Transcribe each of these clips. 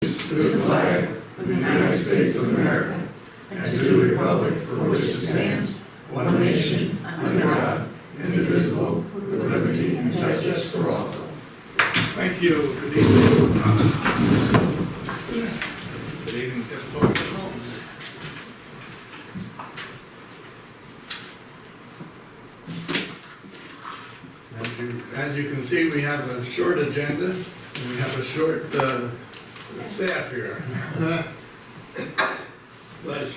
to the flag of the United States of America and to the republic for which it stands, one nation, under God, indivisible, with liberty and justice for all. Thank you. Good evening. Good evening to folks at home. As you can see, we have a short agenda and we have a short staff here. Bless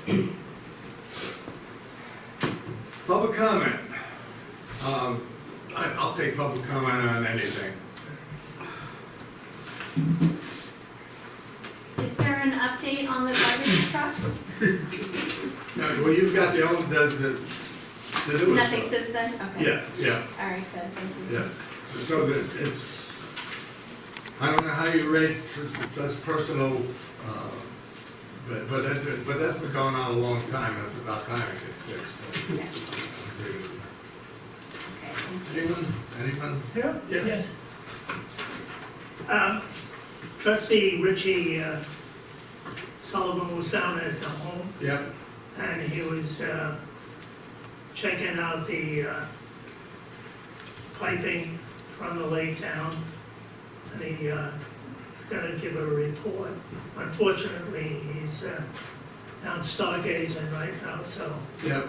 you. Public comment. I'll take public comment on anything. Is there an update on the garbage truck? No, well, you've got the newest Nothing stuff. since then? Okay. Yeah. All right, good, thank you. Yeah, so it's, I don't know how you rate, that's personal, but that's been going on a long time, that's about time it gets fixed. Okay. Okay, thank you. Anyone? Yeah, Yeah. yes. Trustee Richie Sullivan was down at the home, Yeah, and he was checking out the piping from the lake down, and he's gonna give a report. Unfortunately, he's down stargazing right now, so, yeah,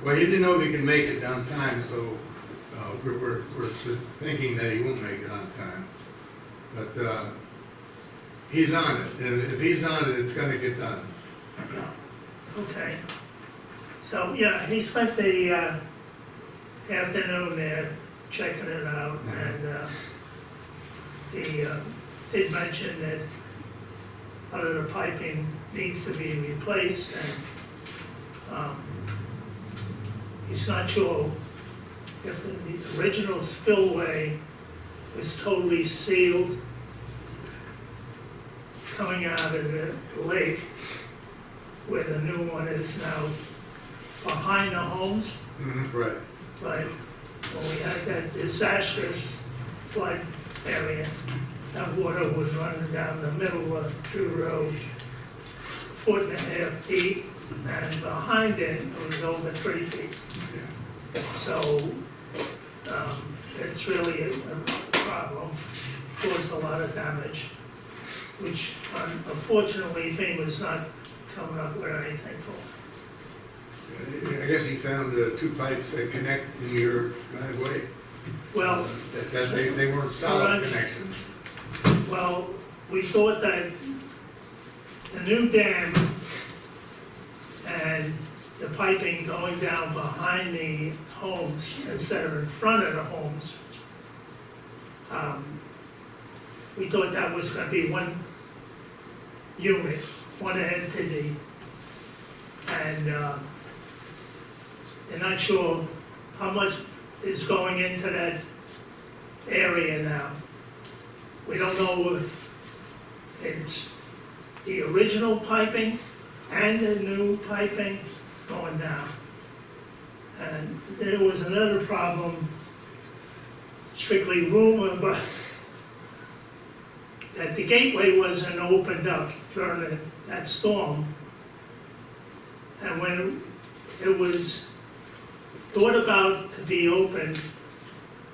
well, he didn't know if he could make it on time, so we're thinking that he won't make it on time. But he's on it, and if he's on it, it's gonna get done. yeah, okay. So, yeah, he spent the afternoon there checking it out, and he did mention that a lot of the piping needs to be replaced, and he's not sure if the original spillway was totally sealed coming out of the lake, where the new one is now behind the homes. Right. But when we had that disastrous flood area, that water was running down the middle of Drew Road, 1.5 feet deep, and behind it, it was over 3 feet. Yeah. So, it's really a problem, caused a lot of damage, which unfortunately FEMA's not coming up with anything for. I guess he found two pipes that connect in your driveway, Well, that they weren't solid Right. connections. well, we thought that the new dam and the piping going down behind the homes instead of in front of the homes, we thought that was gonna be one unit, one entity, and they're not sure how much is going into that area now. We don't know if it's the original piping and the new piping going down. And there was another problem, strictly rumor, but that the gateway wasn't opened up during that storm. And when it was thought about to be opened,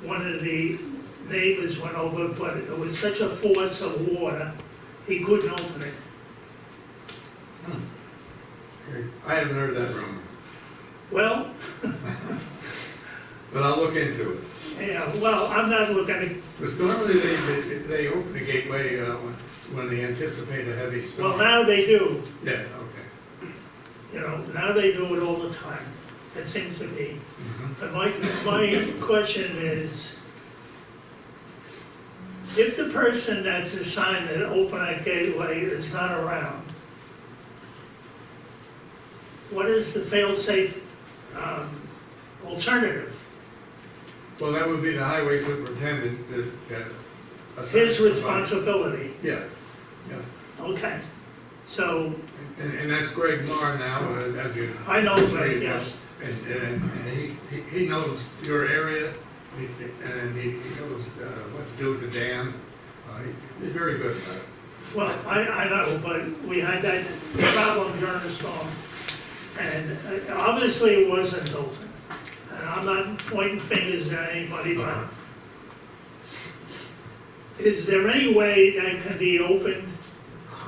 one of the neighbors went over, but it was such a force of water, he couldn't open it. Okay. I haven't heard that rumor, Well, but I'll look into it. yeah, well, I'm not looking at, Because normally they open the gateway when they anticipate a heavy storm. well, now they do, Yeah, okay. you know, now they do it all the time, it seems to be. Mhm. But my question is, if the person that's assigned to open that gateway is not around, what is the fail-safe alternative? Well, that would be the highway superintendent that assigns His somebody. responsibility, Yeah, yeah. okay. So, And that's Greg Marr now, as you. I know I'm sure Greg, you know. yes. And he knows your area, and he knows what to do with the dam. He's very good about it. Well, I know, but we had that problem during the storm. And obviously it wasn't open. And I'm not pointing fingers at anybody, but is there any way that can be opened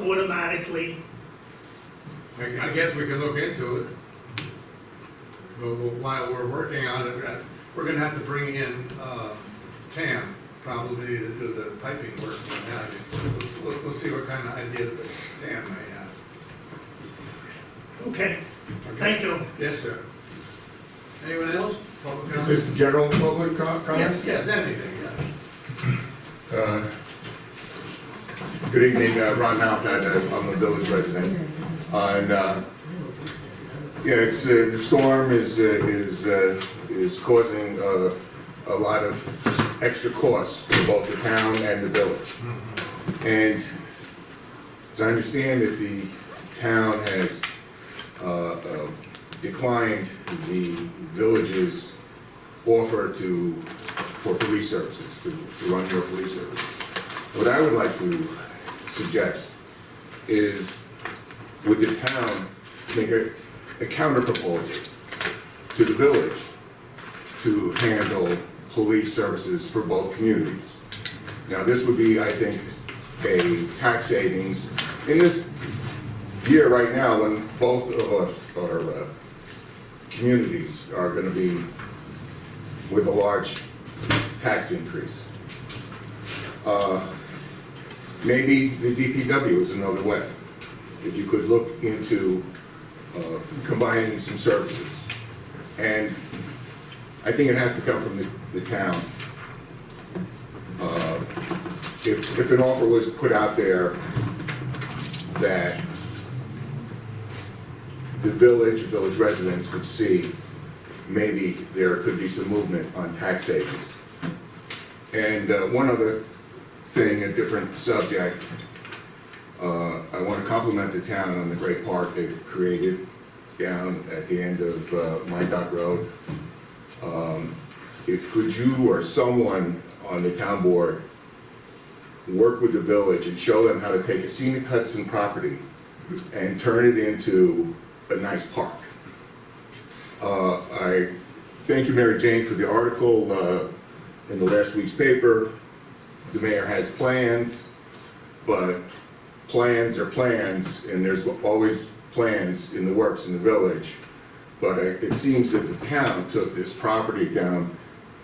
automatically? I guess we can look into it. But while we're working on it, we're gonna have to bring in, Tam, probably to do the piping work and what have you. We'll see what kind of idea that Tam may have. Okay, Okay? thank you. Yes, sir. Anyone else? Public Is comment? this general public comments? Yes, anything, yeah. Good evening, Ron Malkat, I'm a village resident. And, yeah, it's, the storm is causing a lot of extra costs for both the town and the village. And as I understand it, the town has declined the village's offer for police services, to run your police services. What I would like to suggest is, would the town make a counter proposal to the village to handle police services for both communities? Now, this would be, I think, a tax savings in this year right now when both of us, our communities are gonna be with a large tax increase. Maybe the DPW is another way. If you could look into combining some services. And I think it has to come from the town. If an offer was put out there that the village residents could see, maybe there could be some movement on tax savings. And one other thing, a different subject, I want to compliment the town on the great park they've created down at the end of Mine Dock Road. Could you or someone on the town board work with the village and show them how to take a scenic Hudson property and turn it into a nice park? I thank you, Mary Jane, for the article in the last week's paper. The mayor has plans, but plans are plans, and there's always plans in the works in the village. But it seems that the town took this property down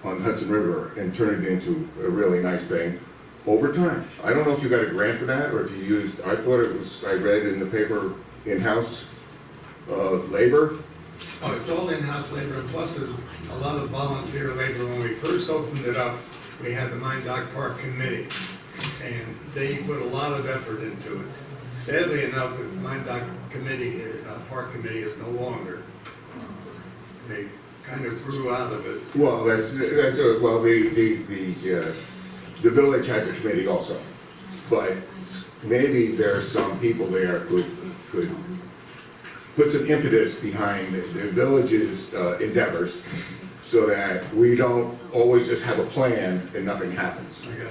on the Hudson River and turned it into a really nice thing over time. I don't know if you got a grant for that, or if you used, I thought it was, I read in the paper, in-house labor. Oh, it's all in-house labor, and plus there's a lot of volunteer labor. When we first opened it up, we had the Mine Dock Park Committee, and they put a lot of effort into it. Sadly enough, the Mine Dock Committee, Park Committee is no longer. They kind of grew out of it. Well, well, the village has a committee also, but maybe there's some people there could put some impetus behind the village's endeavors, so that we don't always just have a plan and nothing happens. Okay.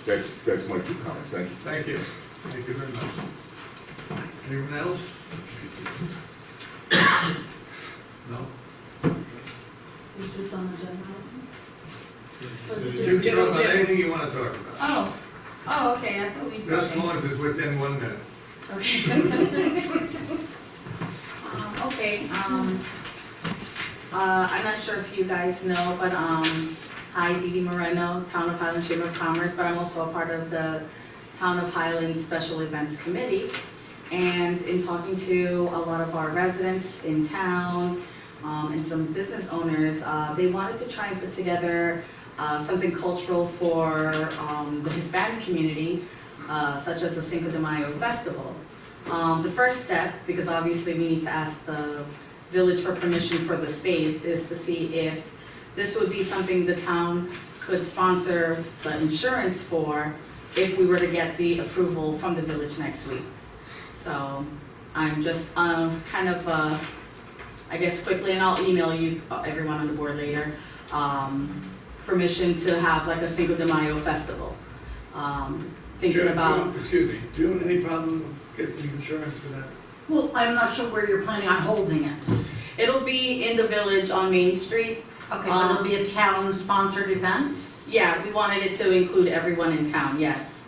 That's my 2 comments. Thank you. Thank you. Thank you very much. Anyone else? No? It's just on the general items? You can talk about anything you want to talk about. Oh, okay, I thought we. Just as long as it's within 1 minute. Okay. Okay, I'm not sure if you guys know, but, hi, Dee Dee Moreno, Town of Highlands Chamber of Commerce, but I'm also a part of the Town of Highlands Special Events Committee. And in talking to a lot of our residents in town, and some business owners, they wanted to try and put together something cultural for the Hispanic community, such as a Cinco de Mayo festival. The first step, because obviously we need to ask the village for permission for the space, is to see if this would be something the town could sponsor the insurance for if we were to get the approval from the village next week. So I'm just kind of, I guess quickly, and I'll email you, everyone on the board later, permission to have like a Cinco de Mayo festival. thinking June, about. excuse me, June, any problem getting the insurance for that? Well, I'm not sure where you're planning on holding it. It'll be in the village on Main Street. Okay, but it'll be a town-sponsored event? Yeah, we wanted it to include everyone in town, yes.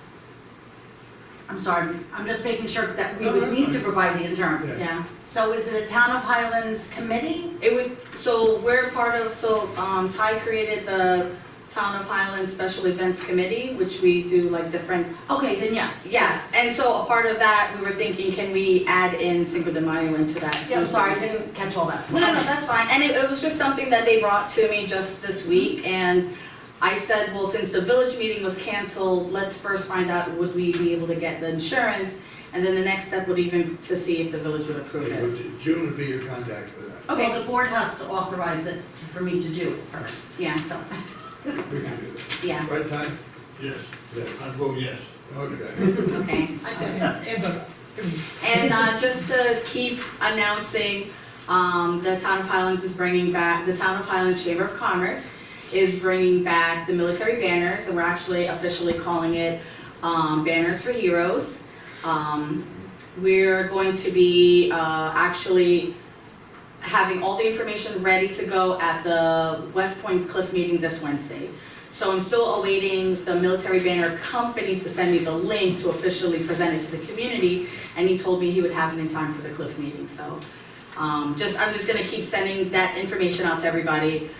I'm sorry, I'm just making sure that we No, would that's need to fine. provide the insurance. Yeah. Yeah. So is it a Town of Highlands committee? It would, so we're part of, Ty created the Town of Highlands Special Events Committee, which we do like different. Okay, then yes. Yes, and so a part of that, we were thinking, can we add in Cinco de Mayo into that? Yeah, I'm sorry, I didn't catch all that. No, that's fine, and it was just something that they brought to me just this week, and I said, well, since the village meeting was canceled, let's first find out, would we be able to get the insurance? And then the next step would even to see if the village would approve it. June would be your contact for that. Well, Okay, the board has to authorize it for me to do it first. yeah, So, We can do that. yeah, Right, Ty? Yes, Yes. I'd vote yes. Okay. okay. I said, And just to keep announcing, the Town of Highlands is bringing back, the Town of Highlands Chamber of Commerce is bringing back the military banners, and we're actually officially calling it Banners for Heroes. We're going to be actually having all the information ready to go at the West Point Cliff meeting this Wednesday. So I'm still awaiting the military banner company to send me the link to officially present it to the community, and he told me he would have it in time for the Cliff meeting, so. I'm just gonna keep sending that information out to everybody.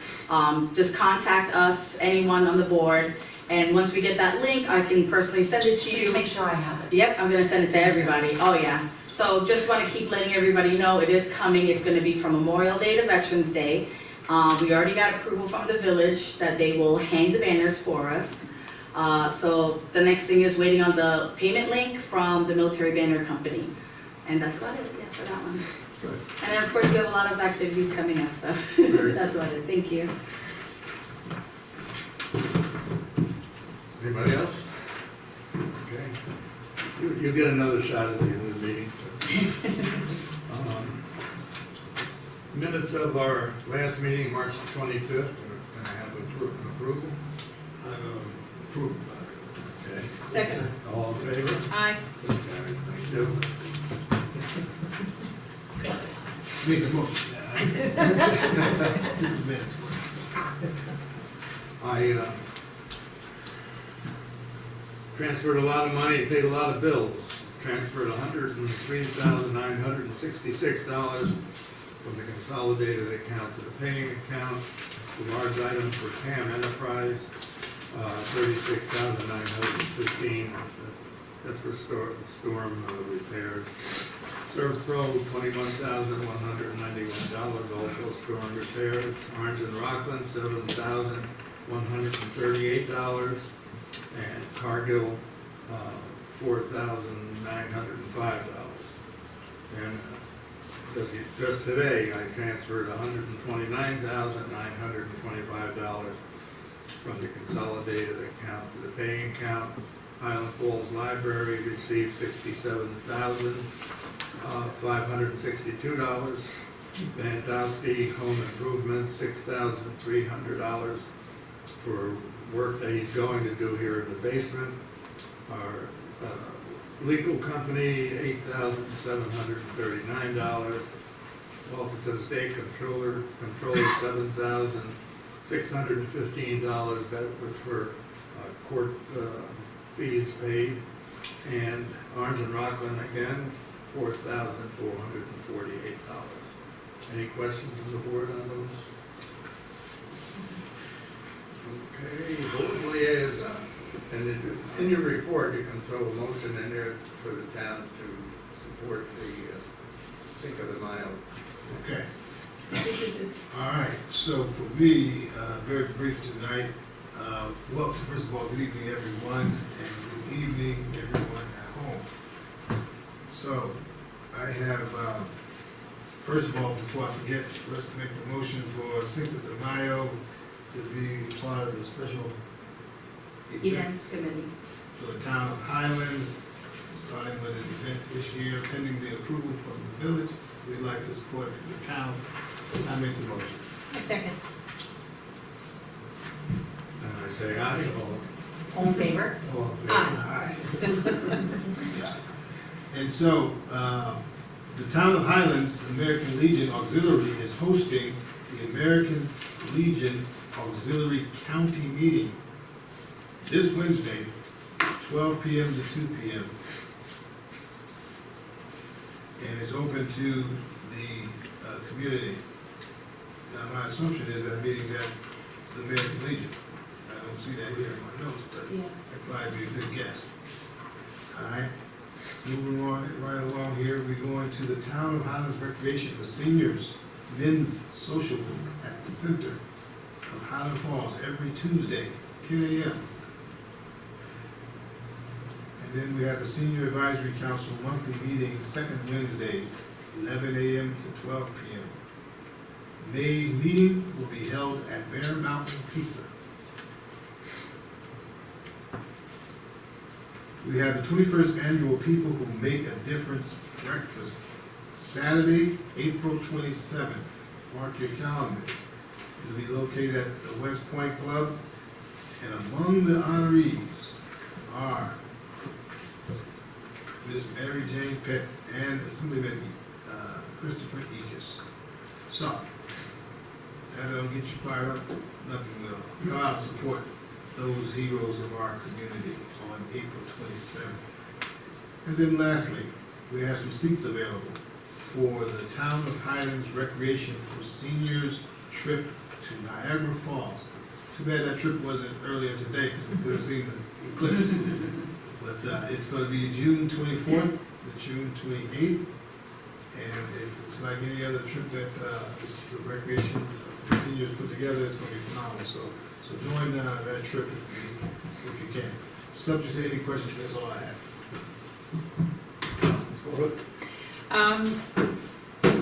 Just contact us, anyone on the board, and once we get that link, I can personally send it to please you. make sure I have it. Yep, I'm gonna send it to everybody, oh yeah. So just wanna keep letting everybody know it is coming, it's gonna be from Memorial Day to Veterans Day. We already got approval from the village that they will hang the banners for us. So the next thing is waiting on the payment link from the military banner company. And that's about it, yeah, for that one. Good. And then, of course, we have a lot of activities coming up, so Very that's about it, thank you. Anybody else? Okay. You'll get another shot at the end of the meeting. Minutes of our last meeting, March 25th, can I have an approval? Approved. Okay. Second. All in favor? Aye. So carried. Thank you. Make a motion. I transferred a lot of money, paid a lot of bills. Transferred $103,966 from the consolidated account to the paying account. The large items were TAM Enterprise, $36,915. That's for storm repairs. ServPro, $21,191, also storm repairs. Orange and Rockland, $7,138. And Cargill, $4,905. And just today, I transferred $129,925 from the consolidated account to the paying account. Highland Falls Library received $67,562. Vandowski Home Improvements, $6,300 for work that he's going to do here in the basement. Our legal company, $8,739. Office of State Controller, $7,615. That was for court fees paid. And Orange and Rockland again, $4,448. Any questions from the board on those? Okay, voting liaison. And in your report, you can throw a motion in there for the town to support the Cinco de Mayo. Okay. All right, so for me, very brief tonight. Well, first of all, good evening, everyone, and good evening, everyone at home. So, I have, first of all, before I forget, let's make the motion for Cinco de Mayo to be part of the special Events committee. for the town of Highlands, starting with an event this year, pending the approval from the village. We'd like to support it from the town. I make the motion. A second. And I say aye. All in favor? All in favor? Aye. And so, the town of Highlands American Legion Auxiliary is hosting the American Legion Auxiliary County Meeting this Wednesday, 12 p.m. to 2 p.m. And it's open to the community. Now, my assumption is that meeting's at the American Legion. I don't see that here in my notes, but Yeah. that'd probably be a good guess. All right, moving on, right along here, we go into the Town of Highlands Recreation for Seniors Men's Social Group at the center of Highland Falls every Tuesday, 10 a.m. And then we have the Senior Advisory Council monthly meeting, second Wednesdays, 11 a.m. to 12 p.m. May's meeting will be held at Bear Mountain Pizza. We have the 21st Annual People Who Make a Difference Breakfast, Saturday, April 27th. Mark your calendar. It'll be located at the West Point Club, and among the honorees are Miss Mary Jane Peck and Assemblyman Christopher Ekus. So, that'll get you fired up, nothing will. Go out and support those heroes of our community on April 27th. And then lastly, we have some seats available for the Town of Highlands Recreation for Seniors trip to Niagara Falls. Too bad that trip wasn't earlier today, because we could have seen the eclipse. But it's going to be June 24th to June 28th. And if it's like any other trip that the recreation for the seniors put together, it's going to be phenomenal. So join that trip if you can. Subject to any questions, that's all I have.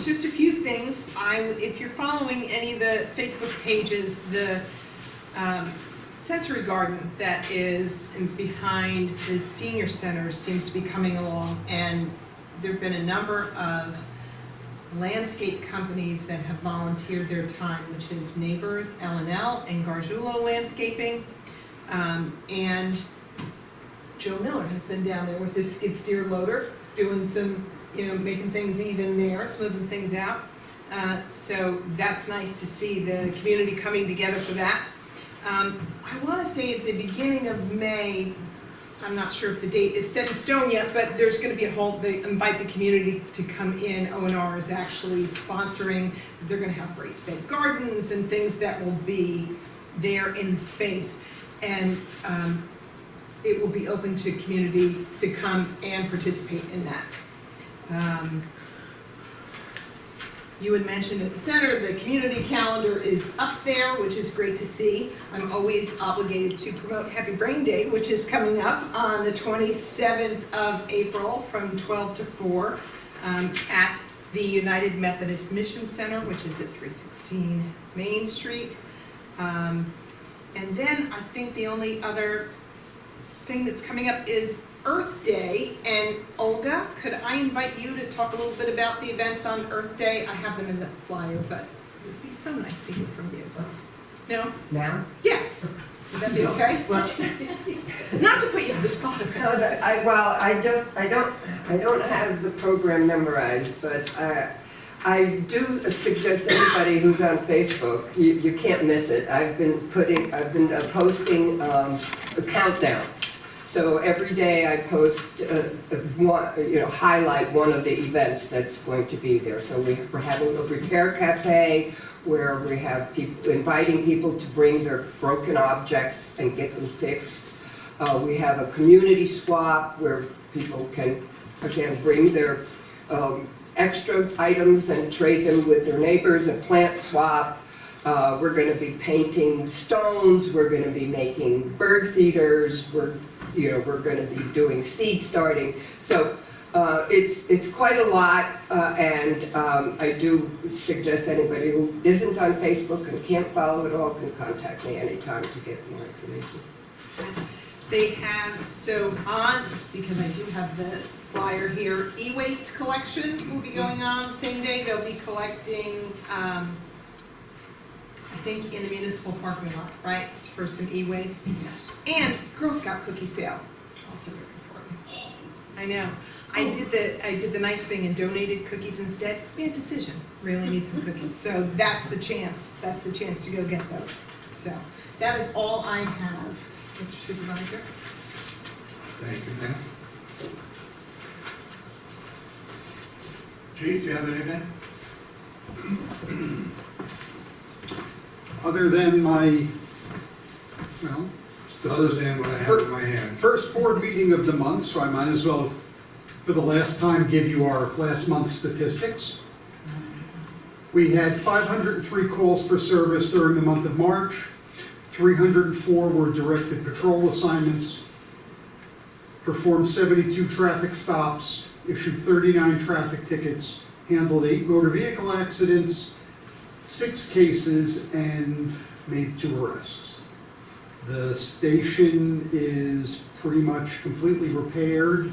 Just a few things. If you're following any of the Facebook pages, the sensory garden that is behind the senior center seems to be coming along, and there've been a number of landscape companies that have volunteered their time, which is Neighbors, L&L, and Gargiulo Landscaping. And Joe Miller has been down there with his skid steer loader, doing some, making things even there, smoothing things out. So that's nice to see the community coming together for that. I want to say at the beginning of May, I'm not sure if the date is set in stone yet, but there's going to be they invite the community to come in. O&R is actually sponsoring. They're going to have raised bed gardens and things that will be there in the space. And it will be open to community to come and participate in that. You had mentioned at the center, the community calendar is up there, which is great to see. I'm always obligated to promote Happy Brain Day, which is coming up on the 27th of April from 12 to 4 at the United Methodist Mission Center, which is at 316 Main Street. And then I think the only other thing that's coming up is Earth Day, and Olga, could I invite you to talk a little bit about the events on Earth Day? I have them in the flyer, but it would be so nice to hear from you. No? Now? Yes. Would that be okay? Well, Not to put you on the spot. I don't have the program memorized, but I do suggest anybody who's on Facebook, you can't miss it. I've been posting the countdown. So every day I post highlight one of the events that's going to be there. So we're having a repair cafe where we have people inviting people to bring their broken objects and get them fixed. We have a community swap where people can again bring their extra items and trade them with their neighbors. A plant swap. We're going to be painting stones. We're going to be making bird feeders. We're going to be doing seed starting. So it's quite a lot, and I do suggest anybody who isn't on Facebook and can't follow it all can contact me anytime to get more information. They have, because I do have the flyer here, e-waste collection will be going on the same day. They'll be collecting, I think in the municipal parking lot, right, for some e-waste? Yes. And Girl Scouts Scout cookie sale, also very important. I know. I did the nice thing and donated cookies instead. Bad decision. Really need some cookies. So that's the chance to go get those. So that is all I have, Mr. Supervisor. Thank you, ma'am. Chief, do you have anything? Other than my, well, Other than what I have in my hand. first board meeting of the month, so I might as well, for the last time, give you our last month's statistics. We had 503 calls for service during the month of March. 304 were directed patrol assignments. Performed 72 traffic stops, issued 39 traffic tickets, handled 8 motor vehicle accidents, 6 cases, and made 2 arrests. The station is pretty much completely repaired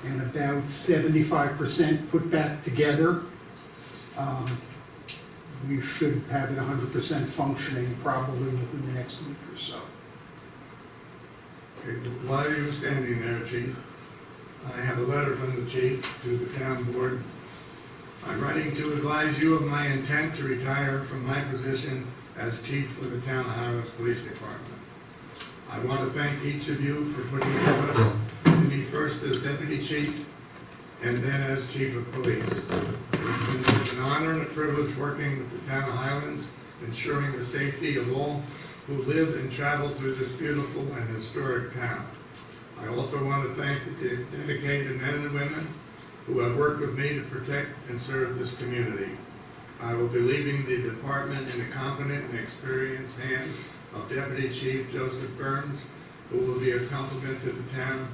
and about 75% put back together. We should have it 100% functioning probably within the next week or so. Okay, while you were standing there, Chief, I have a letter from the chief to the town board. I'm writing to advise you of my intent to retire from my position as chief for the town of Highlands Police Department. I want to thank each of you for putting your trust in me first as deputy chief and then as chief of police. It's been both an honor and a privilege working with the town of Highlands, ensuring the safety of all who live and travel through this beautiful and historic town. I also want to thank the dedicated men and women who have worked with me to protect and serve this community. I will be leaving the department in the competent and experienced hands of Deputy Chief Joseph Burns, who will be a compliment to the town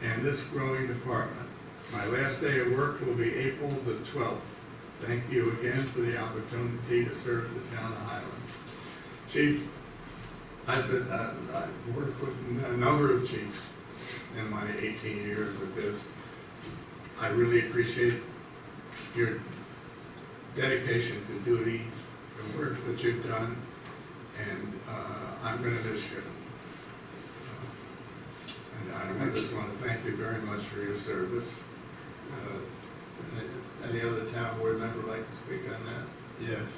and this growing department. My last day of work will be April the 12th. Thank you again for the opportunity to serve the town of Highlands. Chief, I've worked with a number of chiefs in my 18 years with this. I really appreciate your dedication to duty, the work that you've done, and I'm going to miss you. And I just want to thank you very much for your service. Any other town board member like to speak on that? Yes.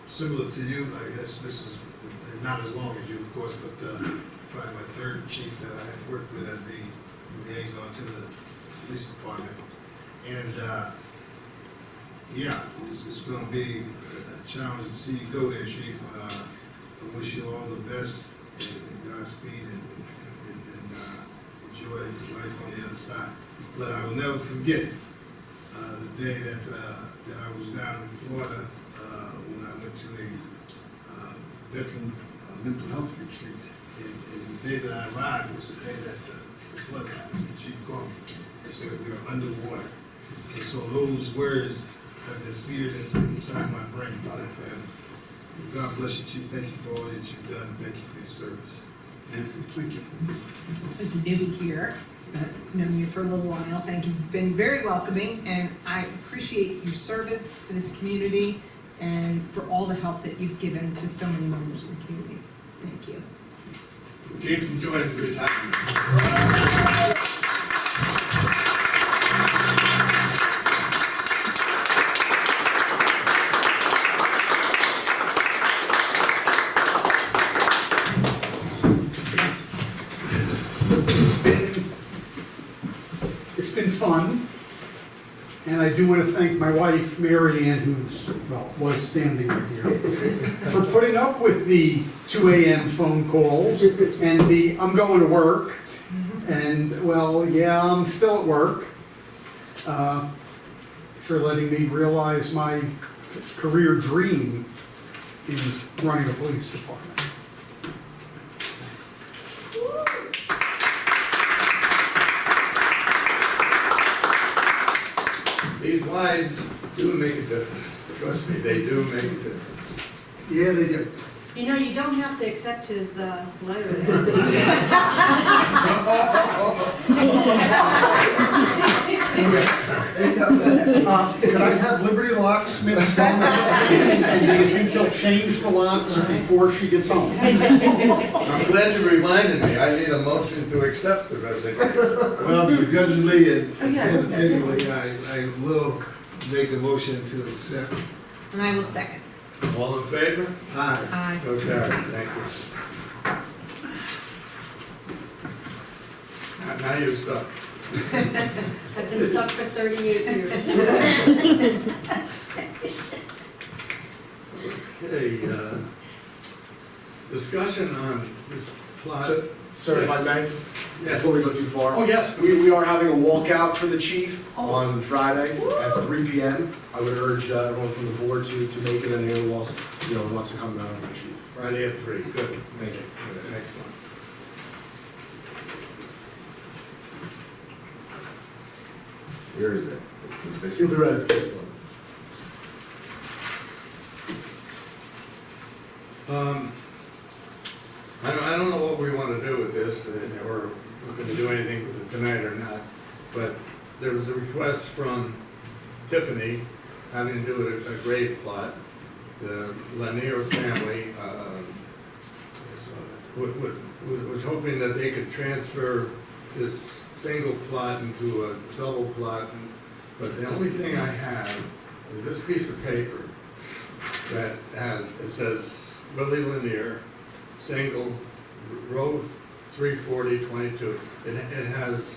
Similar to you, I guess this is not as long as you, of course, but probably my third chief that I have worked with as the liaison to the police department. And yeah, it's going to be a challenge to see you go there, Chief. I wish you all the best and Godspeed and enjoy life on the other side. But I will never forget the day that I was down in Florida when I went to a veteran mental health retreat. And the day that I arrived was the day that the flood happened. The chief called me and said we were underwater. And so those words have been seared inside my brain by the family. God bless you, Chief. Thank you for all that you've done. Thank you for your service. Yes, thank you. As the newbie here, I've known you for a little while, thank you. You've been very welcoming, and I appreciate your service to this community and for all the help that you've given to so many members of the community. Thank you. Chief, enjoy the retirement. It's been fun, and I do want to thank my wife, Mary Ann, who's, well, was standing right here, for putting up with the 2 a.m. phone calls and the I'm going to work, and, well, yeah, I'm still at work, for letting me realize my career dream in running a police department. These lives do make a difference. Trust me, they do make a difference. Yeah, they do. You know, you don't have to accept his letter. Could I have Liberty Locksmith's phone? And do you think he'll change the locks before she gets home? I'm glad you reminded me, I need a motion to accept the resignation. Well, begrudgingly and hesitatingly, I will make the motion to accept. And I will second. All in favor? Aye. Aye. So carried, thank you. Now you're stuck. I've been stuck for 38 years. Okay, discussion on this plot. Sir, if I may, Yeah. before we go too far. Oh, yes. We are having a walkout for the chief on Friday at 3 PM. I would urge everyone from the board to make it, and anyone wants, wants to come down on the chief. Friday at 3, good. Thank you. Excellent. Where is it? You'll be ready for this one. I don't know what we want to do with this, or we're going to do anything with it tonight or not, but there was a request from Tiffany having to do with a grave plot. The Lanier family was hoping that they could transfer this single plot into a double plot, but the only thing I have is this piece of paper that it says Willie Lanier, single, row 34022. It has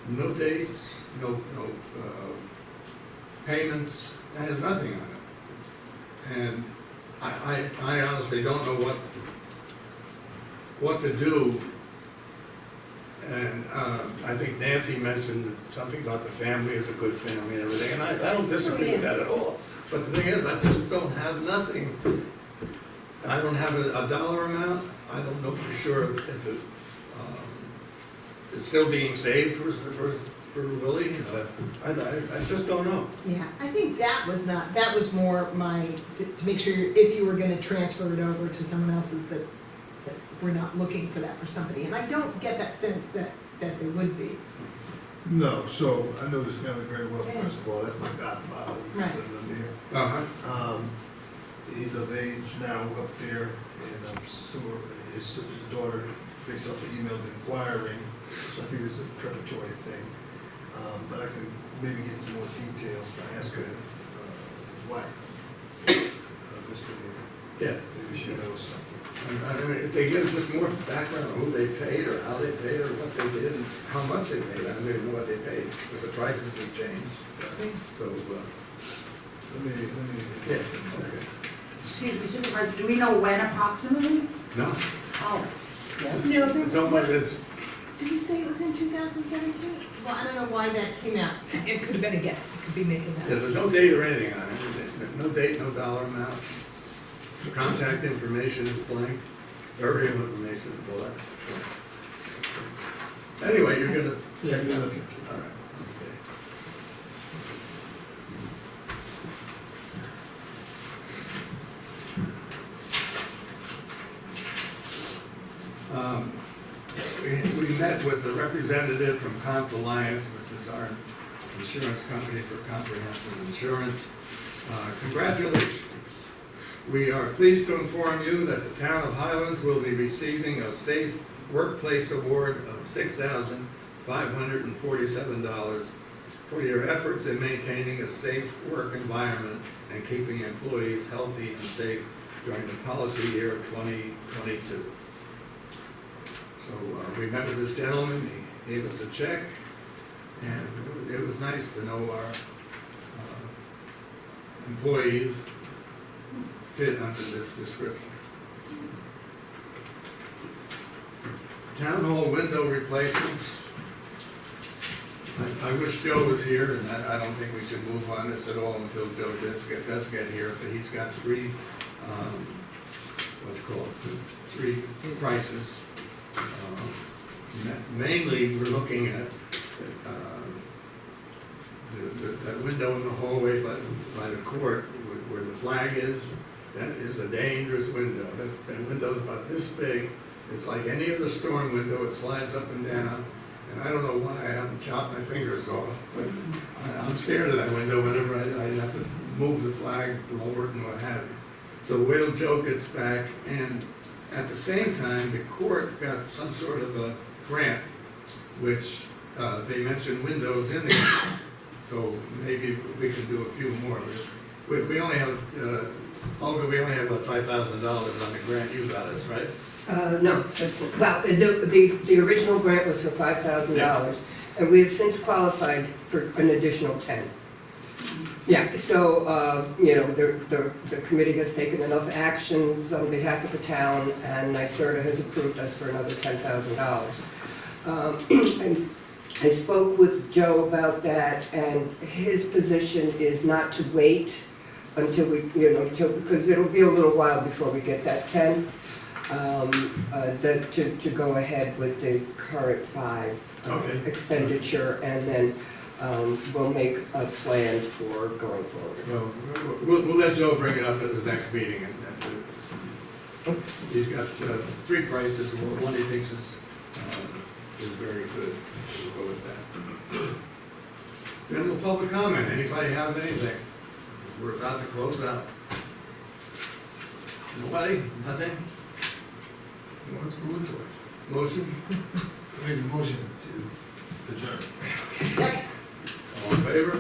no dates, no payments, it has nothing on it. And I honestly don't know what to do. And I think Nancy mentioned something about the family is a good family and everything, and I don't disagree with that at all. But the thing is, I just don't have nothing. I don't have a dollar amount. I don't know for sure if it is still being saved for Willie. I just don't know. Yeah, I think that was more to make sure if you were gonna transfer it over to someone else's, that we're not looking for that for somebody. And I don't get that sense that there would be. No, so I know this family very well, Yeah. first of all, that's my godfather, Right. Mr. Lanier. Uh-huh. He's of age now up there, and so his daughter fixed up the emails inquiring, so I think it's a preparatory thing. But I can maybe get some more details, I ask her, his wife, Mr. Lanier, Yeah. maybe she knows something. I mean, if they give us just more background on who they paid, or how they paid, or what they did, and how much they paid, I don't even know what they paid, because the prices have changed. So, Let me, yeah, okay. Excuse me, Supervisor, do we know when approximately? No, Oh, No, there someone was, that's, did we say it was in 2017? Well, I don't know why that came out. It could have been a guess, it could be making that. there's no date or anything on it, no date, no dollar amount. The contact information is blank, burial information is blank. Anyway, you're gonna Yeah, check you're that out. looking. All right, okay. We met with the representative from Comp Alliance, which is our insurance company for comprehensive insurance. Congratulations. We are pleased to inform you that the town of Highlands will be receiving a Safe Workplace Award of $6,547 for your efforts in maintaining a safe work environment and keeping employees healthy and safe during the policy year of 2022. So we met with this gentleman, he gave us a check, and it was nice to know our employees fit under this description. Town hall window replacements. I wish Joe was here, and I don't think we should move on this at all until Joe does get here, but he's got three, three prices. Mainly, we're looking at that window in the hallway by the court where the flag is. That is a dangerous window. That window's about this big. It's like any other storm window. It slides up and down. And I don't know why I haven't chopped my fingers off, but I'm scared of that window whenever I have to move the flag, lower it and what have you. So wait till Joe gets back, and at the same time, the court got some sort of a grant, which they mentioned windows in there. So maybe we can do a few more. We only have, Olga, we only have about $5,000 on the grant you got us, right? No, that's, well, the original grant was for $5,000, and we have since qualified for an additional 10. Yeah, so, you know, the committee has taken enough actions on behalf of the town, and NYSERDA has approved us for another $10,000. And I spoke with Joe about that, and his position is not to wait until we, you know, because it'll be a little while before we get that 10. To go ahead with the current 5 Okay. expenditure, and then we'll make a plan for going forward. Well, we'll let Joe bring it up at his next meeting, and he's got 3 prices, and one he thinks is very good. We'll go with that. General public comment, anybody have anything? We're about to close out. Nobody? Nothing? Let's go into it. Motion? Make a motion to adjourn. Second. All in favor?